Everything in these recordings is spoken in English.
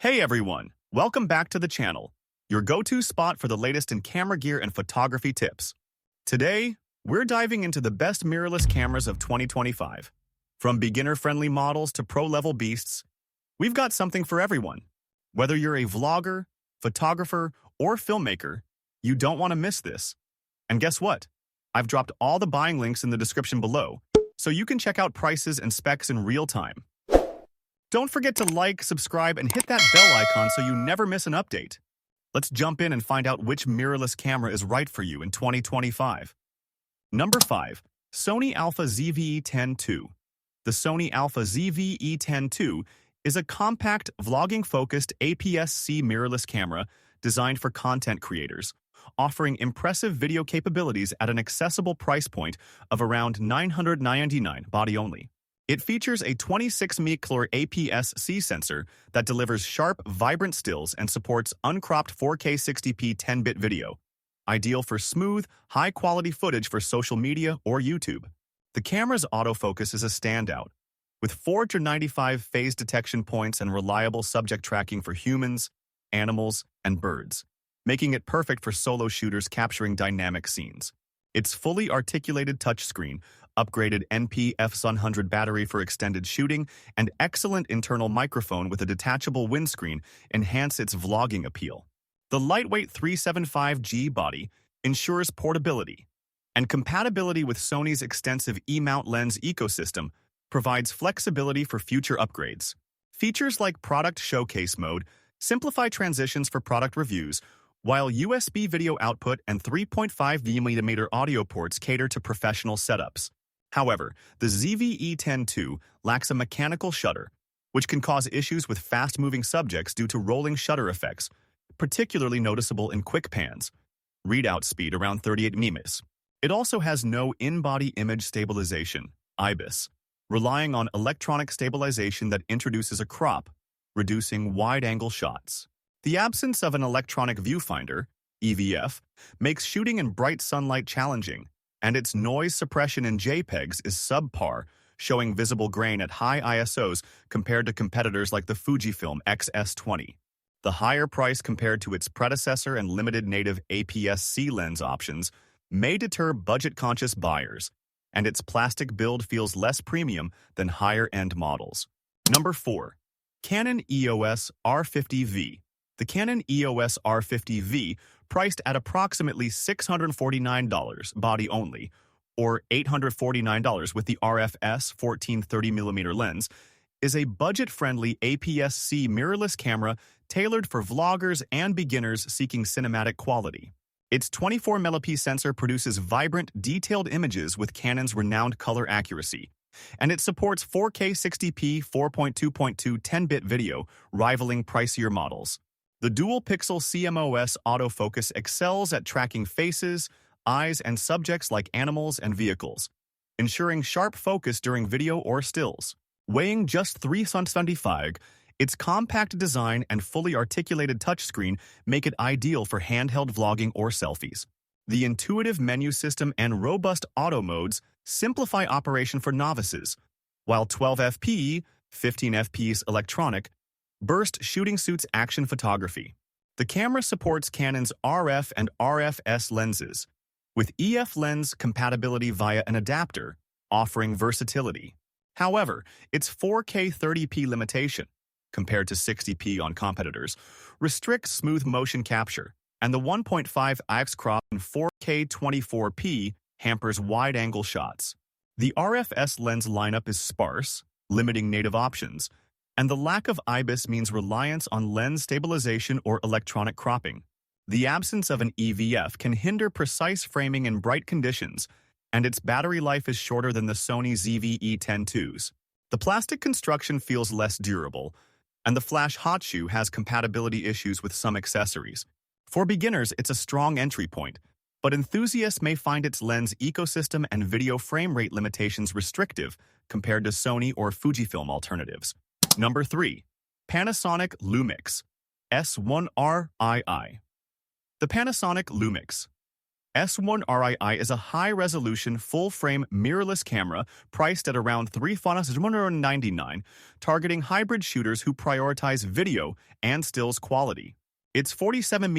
Hey everyone, welcome back to the channel, your go-to spot for the latest in camera gear and photography tips. Today, we're diving into the best mirrorless cameras of 2025. From beginner-friendly models to pro-level beasts, we've got something for everyone. Whether you're a vlogger, photographer, or filmmaker, you don't want to miss this. And guess what? I've dropped all the buying links in the description below, so you can check out prices and specs in real time. Don't forget to like, subscribe, and hit that bell icon so you never miss an update. Let's jump in and find out which mirrorless camera is right for you in 2025. Number 5. Sony Alpha ZV-E10 II. The Sony Alpha ZV-E10 II is a compact, vlogging-focused APS-C mirrorless camera designed for content creators, offering impressive video capabilities at an accessible price point of around $999 body only. It features a 26-megapixel APS-C sensor that delivers sharp, vibrant stills and supports uncropped 4K 60p 10-bit video, ideal for smooth, high-quality footage for social media or YouTube. The camera's autofocus is a standout, with 495 phase detection points and reliable subject tracking for humans, animals, and birds, making it perfect for solo shooters capturing dynamic scenes. Its fully articulated touchscreen, upgraded NP-F100 battery for extended shooting, and excellent internal microphone with a detachable windscreen enhance its vlogging appeal. The lightweight 375G body ensures portability, and compatibility with Sony's extensive E-mount lens ecosystem provides flexibility for future upgrades. Features like Product Showcase Mode simplify transitions for product reviews, while USB video output and 3.5mm audio ports cater to professional setups. However, the ZV-E10 II lacks a mechanical shutter, which can cause issues with fast-moving subjects due to rolling shutter effects, particularly noticeable in quick pans. Readout speed around 38 ms. It also has no in-body image stabilization, IBIS, relying on electronic stabilization that introduces a crop, reducing wide-angle shots. The absence of an electronic viewfinder, EVF, makes shooting in bright sunlight challenging, and its noise suppression in JPEGs is subpar, showing visible grain at high ISOs compared to competitors like the Fujifilm X-S20. The higher price compared to its predecessor and limited native APS-C lens options may deter budget-conscious buyers, and its plastic build feels less premium than higher-end models. Number 4. Canon EOS R50V. The Canon EOS R50V, priced at approximately $649 body only, or $849 with the RFS 14-30mm lens, is a budget-friendly APS-C mirrorless camera tailored for vloggers and beginners seeking cinematic quality. Its 24-megapixel sensor produces vibrant, detailed images with Canon's renowned color accuracy, and it supports 4K 60p 4.2.2 10-bit video, rivaling pricier models. The dual-pixel CMOS autofocus excels at tracking faces, eyes, and subjects like animals and vehicles, ensuring sharp focus during video or stills. Weighing just 375, its compact design and fully articulated touchscreen make it ideal for handheld vlogging or selfies. The intuitive menu system and robust auto modes simplify operation for novices, while 12 fps, 15 fps electronic, burst shooting suits action photography. The camera supports Canon's RF and RFS lenses, with EF lens compatibility via an adapter, offering versatility. However, its 4K 30p limitation, compared to 60p on competitors, restricts smooth motion capture, and the 1.5x crop in 4K 24p hampers wide-angle shots. The RFS lens lineup is sparse, limiting native options, and the lack of IBIS means reliance on lens stabilization or electronic cropping. The absence of an EVF can hinder precise framing in bright conditions, and its battery life is shorter than the Sony ZV-E10 II's. The plastic construction feels less durable, and the flash hot shoe has compatibility issues with some accessories. For beginners, it's a strong entry point, but enthusiasts may find its lens ecosystem and video frame rate limitations restrictive compared to Sony or Fujifilm alternatives. Number 3. Panasonic Lumix S1RII. The Panasonic Lumix S1RII is a high-resolution, full-frame, mirrorless camera priced at around $399, targeting hybrid shooters who prioritize video and stills quality. Its 47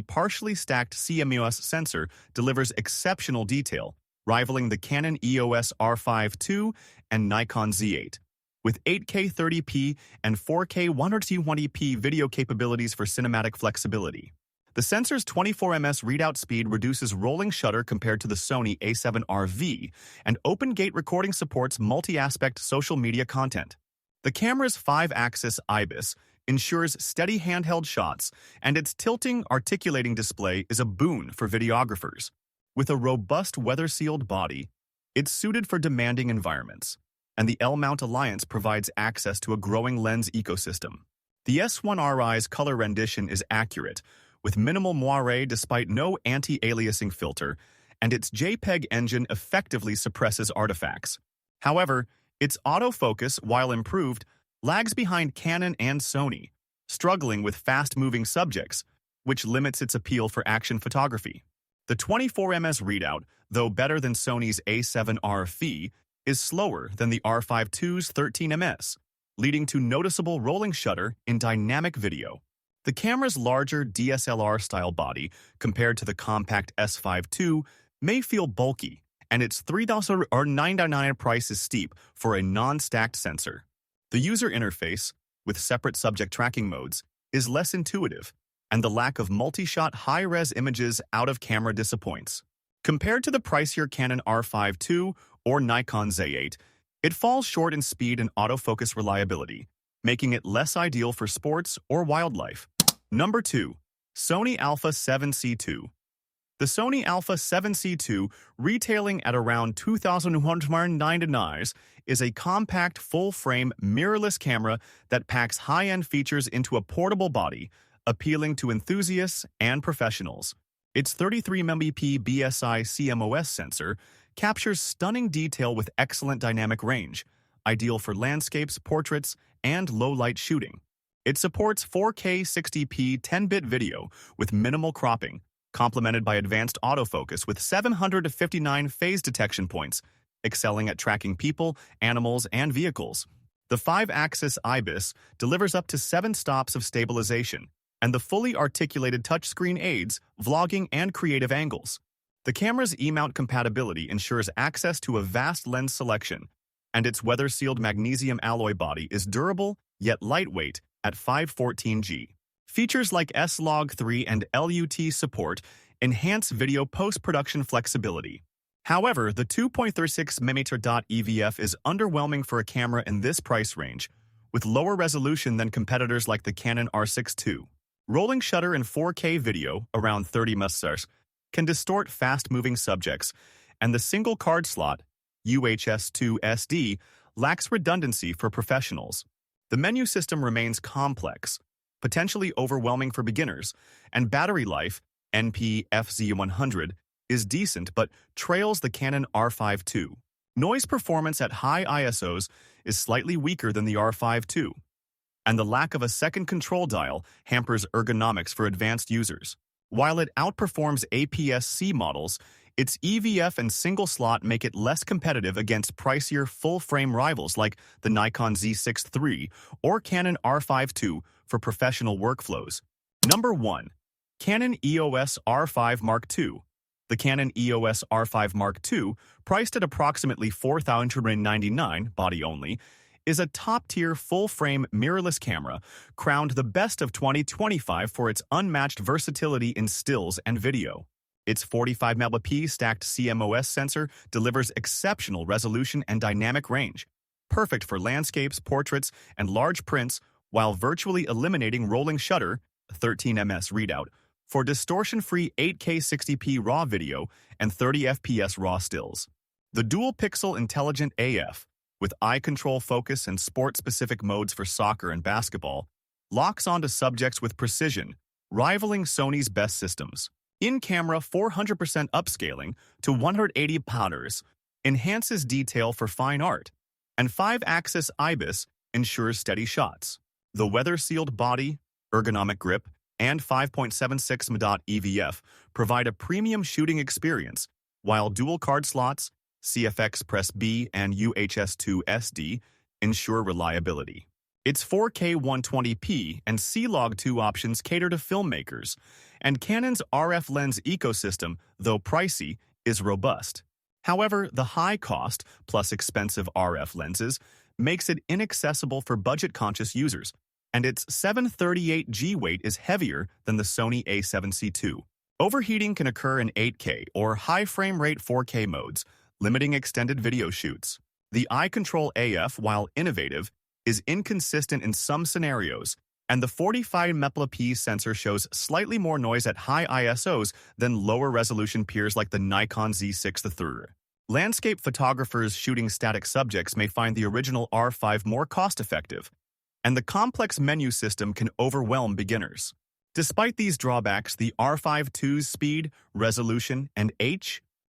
partially stacked CMOS sensor delivers exceptional detail, rivaling the Canon EOS R5 II and Nikon Z8. With 8K 30p and 4K 120p video capabilities for cinematic flexibility. The sensor's 24ms readout speed reduces rolling shutter compared to the Sony A7RV, and open-gate recording supports multi-aspect social media content. The camera's 5-axis IBIS ensures steady handheld shots, and its tilting, articulating display is a boon for videographers. With a robust weather-sealed body, it's suited for demanding environments, and the L-mount Alliance provides access to a growing lens ecosystem. The S1RI's color rendition is accurate, with minimal moire despite no anti-aliasing filter, and its JPEG engine effectively suppresses artifacts. However, its autofocus, while improved, lags behind Canon and Sony, struggling with fast-moving subjects, which limits its appeal for action photography. The 24ms readout, though better than Sony's A7RV, is slower than the R5 II's 13ms, leading to noticeable rolling shutter in dynamic video. The camera's larger DSLR-style body, compared to the compact S5 II, may feel bulky, and its $399 price is steep for a non-stacked sensor. The user interface, with separate subject tracking modes, is less intuitive, and the lack of multi-shot high-res images out of camera disappoints. Compared to the pricier Canon R5 II or Nikon Z8, it falls short in speed and autofocus reliability, making it less ideal for sports or wildlife. Number 2. Sony Alpha 7C2. The Sony Alpha 7C2, retailing at around $2,199, is a compact, full-frame, mirrorless camera that packs high-end features into a portable body, appealing to enthusiasts and professionals. Its 33MP BSI CMOS sensor captures stunning detail with excellent dynamic range, ideal for landscapes, portraits, and low-light shooting. It supports 4K 60p 10-bit video with minimal cropping, complemented by advanced autofocus with 759 phase detection points, excelling at tracking people, animals, and vehicles. The 5-axis IBIS delivers up to 7 stops of stabilization, and the fully articulated touchscreen aids vlogging and creative angles. The camera's E-mount compatibility ensures access to a vast lens selection, and its weather-sealed magnesium alloy body is durable yet lightweight at 514G. Features like S-Log3 and LUT support enhance video post-production flexibility. However, the 2.36mm EVF is underwhelming for a camera in this price range, with lower resolution than competitors like the Canon R6 II. Rolling shutter in 4K video, around 30 ms, can distort fast-moving subjects, and the single card slot, UHS-2 SD, lacks redundancy for professionals. The menu system remains complex, potentially overwhelming for beginners, and battery life, NP-FZ100, is decent but trails the Canon R5 II. Noise performance at high ISOs is slightly weaker than the R5 II, and the lack of a second control dial hampers ergonomics for advanced users. While it outperforms APS-C models, its EVF and single slot make it less competitive against pricier full-frame rivals like the Nikon Z6 III or Canon R5 II for professional workflows. Number 1. Canon EOS R5 Mark II. The Canon EOS R5 Mark II, priced at approximately $4,999 body only, is a top-tier full-frame mirrorless camera crowned the best of 2025 for its unmatched versatility in stills and video. Its 45MP stacked CMOS sensor delivers exceptional resolution and dynamic range, perfect for landscapes, portraits, and large prints, while virtually eliminating rolling shutter, 13ms readout, for distortion-free 8K 60p RAW video and 30 FPS RAW stills. The dual-pixel intelligent AF, with eye control focus and sport-specific modes for soccer and basketball, locks onto subjects with precision, rivaling Sony's best systems. In-camera 400% upscaling to 180 powders enhances detail for fine art, and 5-axis IBIS ensures steady shots. The weather-sealed body, ergonomic grip, and 5.76 EVF provide a premium shooting experience, while dual card slots, CFX Press B and UHS-2 SD ensure reliability. Its 4K 120p and C-Log 2 options cater to filmmakers, and Canon's RF lens ecosystem, though pricey, is robust. However, the high cost, plus expensive RF lenses, makes it inaccessible for budget-conscious users, and its 738G weight is heavier than the Sony a7C II. Overheating can occur in 8K or high frame rate 4K modes, limiting extended video shoots. The Eye Control AF, while innovative, is inconsistent in some scenarios, and the 45 MP sensor shows slightly more noise at high ISOs than lower-resolution peers like the Nikon Z6 III. Landscape photographers shooting static subjects may find the original R5 more cost-effective, and the complex menu system can overwhelm beginners. Despite these drawbacks, the R5 II's speed, resolution, and H